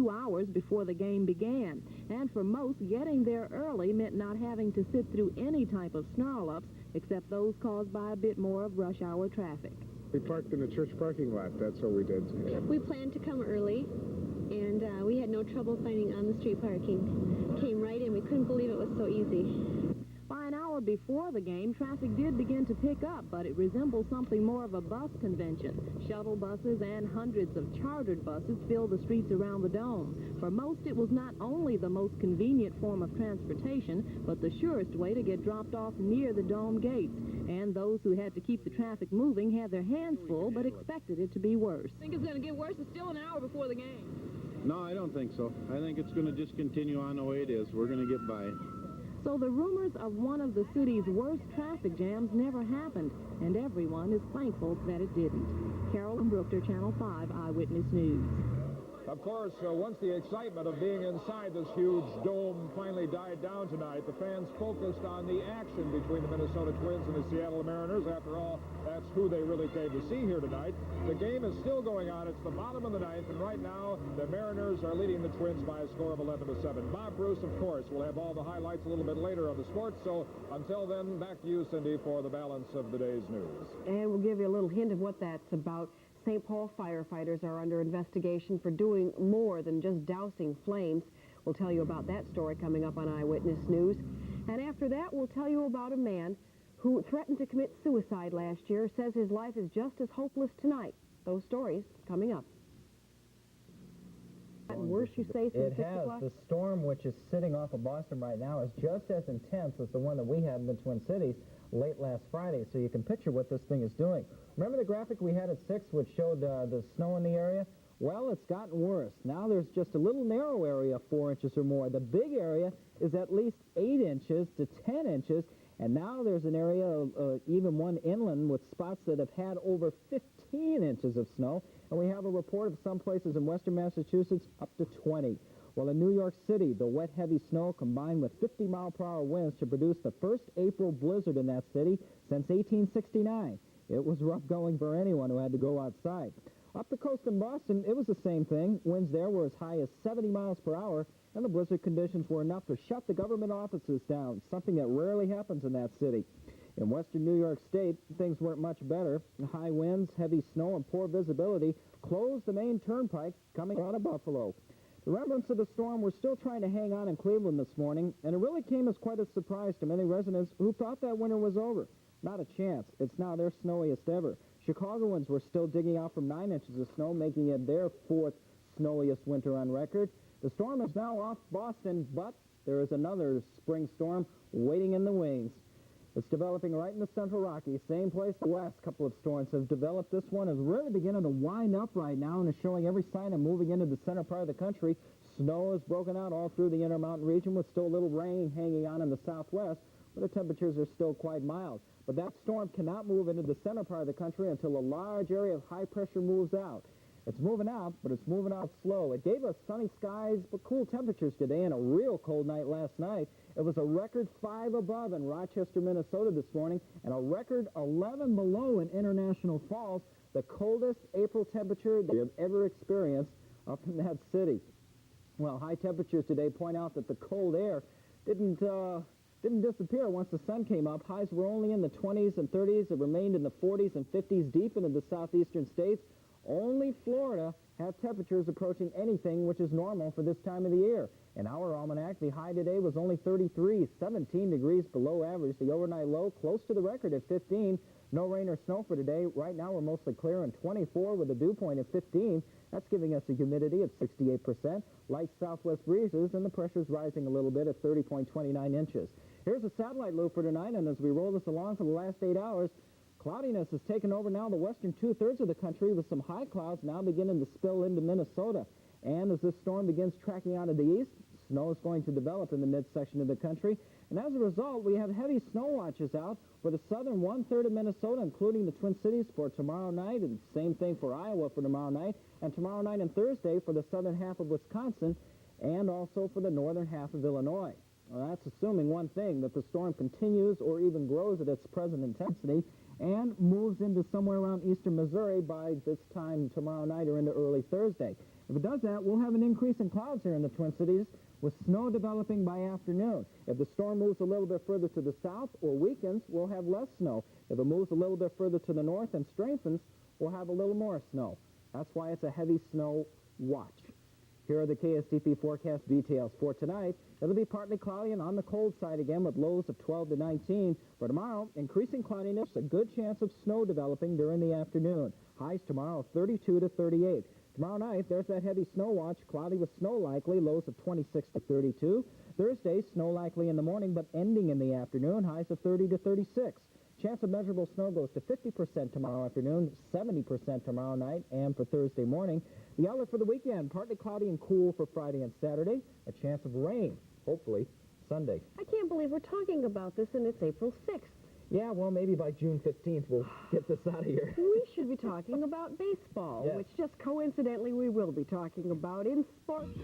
2 hours before the game began. And for most, getting there early meant not having to sit through any type of snarl-ups, except those caused by a bit more of rush hour traffic. We parked in the church parking lot. That's what we did. We planned to come early, and we had no trouble finding on-the-street parking. Came right in. We couldn't believe it was so easy. By an hour before the game, traffic did begin to pick up, but it resembled something more of a bus convention. Shuttle buses and hundreds of chartered buses filled the streets around the dome. For most, it was not only the most convenient form of transportation, but the surest way to get dropped off near the dome gates. And those who had to keep the traffic moving had their hands full, but expected it to be worse. I think it's going to get worse. It's still an hour before the game. No, I don't think so. I think it's going to just continue on the way it is. We're going to get by. So the rumors of one of the city's worst traffic jams never happened, and everyone is thankful that it didn't. Carolyn Brookter, Channel 5 Eyewitness News. Of course, once the excitement of being inside this huge dome finally died down tonight, the fans focused on the action between the Minnesota Twins and the Seattle Mariners. After all, that's who they really came to see here tonight. The game is still going on. It's the bottom of the ninth, and right now, the Mariners are leading the Twins by a score of 11-7. Bob Bruce, of course, will have all the highlights a little bit later of the sports, so until then, back to you, Cindy, for the balance of the day's news. And we'll give you a little hint of what that's about. St. Paul firefighters are under investigation for doing more than just dousing flames. We'll tell you about that story coming up on Eyewitness News. And after that, we'll tell you about a man who threatened to commit suicide last year, says his life is just as hopeless tonight. Those stories coming up. Worse, you say, since 6 o'clock? The storm, which is sitting off of Boston right now, is just as intense as the one that we had in the Twin Cities late last Friday, so you can picture what this thing is doing. Remember the graphic we had at 6 which showed the snow in the area? Well, it's gotten worse. Now there's just a little narrow area of 4 inches or more. The big area is at least 8 inches to 10 inches, and now there's an area of even one inland with spots that have had over 15 inches of snow, and we have a report of some places in western Massachusetts up to 20. Well, in New York City, the wet, heavy snow combined with 50-mile-per-hour winds to produce the first April blizzard in that city since 1869. It was rough going for anyone who had to go outside. Up the coast in Boston, it was the same thing. Winds there were as high as 70 miles per hour, and the blizzard conditions were enough to shut the government offices down, something that rarely happens in that city. In western New York State, things weren't much better. High winds, heavy snow, and poor visibility closed the main turnpike coming out of Buffalo. The remnants of the storm were still trying to hang on in Cleveland this morning, and it really came as quite a surprise to many residents who thought that winter was over. Not a chance. It's now their snowiest ever. Chicagoans were still digging out from 9 inches of snow, making it their 4th snowiest winter on record. The storm is now off Boston, but there is another spring storm waiting in the wings. It's developing right in the Central Rockies, same place the last couple of storms have developed. This one is really beginning to wind up right now and is showing every sign of moving into the center part of the country. Snow has broken out all through the Intermountain region with still a little rain hanging on in the southwest, but the temperatures are still quite mild. But that storm cannot move into the center part of the country until a large area of high pressure moves out. It's moving out, but it's moving out slow. It gave us sunny skies but cool temperatures today and a real cold night last night. It was a record 5 above in Rochester, Minnesota this morning, and a record 11 below in International Falls, the coldest April temperature that we have ever experienced up in that city. Well, high temperatures today point out that the cold air didn't disappear once the sun came up. Highs were only in the 20s and 30s. It remained in the 40s and 50s deep into the southeastern states. Only Florida has temperatures approaching anything which is normal for this time of the year. In our almanac, the high today was only 33, 17 degrees below average. The overnight low close to the record at 15. No rain or snow for today. Right now we're mostly clear and 24 with a dew point of 15. That's giving us a humidity of 68%. Light southwest breezes, and the pressure's rising a little bit at 30.29 inches. Here's a satellite loop for tonight, and as we roll this along for the last 8 hours, cloudiness has taken over now the western two-thirds of the country with some high clouds now beginning to spill into Minnesota. And as this storm begins tracking out of the east, snow is going to develop in the midsection of the country. And as a result, we have heavy snow watches out for the southern one-third of Minnesota, including the Twin Cities for tomorrow night, and same thing for Iowa for tomorrow night, and tomorrow night and Thursday for the southern half of Wisconsin, and also for the northern half of Illinois. Well, that's assuming one thing, that the storm continues or even grows at its present intensity and moves into somewhere around eastern Missouri by this time tomorrow night or into early Thursday. If it does that, we'll have an increase in clouds here in the Twin Cities with snow developing by afternoon. If the storm moves a little bit further to the south or weakens, we'll have less snow. If it moves a little bit further to the north and strengthens, we'll have a little more snow. That's why it's a heavy snow watch. Here are the KSTP forecast details for tonight. It'll be partly cloudy and on the cold side again with lows of 12 to 19. For tomorrow, increasing cloudiness, a good chance of snow developing during the afternoon. Highs tomorrow 32 to 38. Tomorrow night, there's that heavy snow watch, cloudy with snow likely, lows of 26 to 32. Thursday, snow likely in the morning but ending in the afternoon, highs of 30 to 36. Chance of measurable snow goes to 50% tomorrow afternoon, 70% tomorrow night, and for Thursday morning. The outlook for the weekend, partly cloudy and cool for Friday and Saturday. A chance of rain, hopefully, Sunday. I can't believe we're talking about this and it's April 6th. Yeah, well, maybe by June 15th we'll get this out of here. We should be talking about baseball, Yes. which just coincidentally we will be talking about in sports.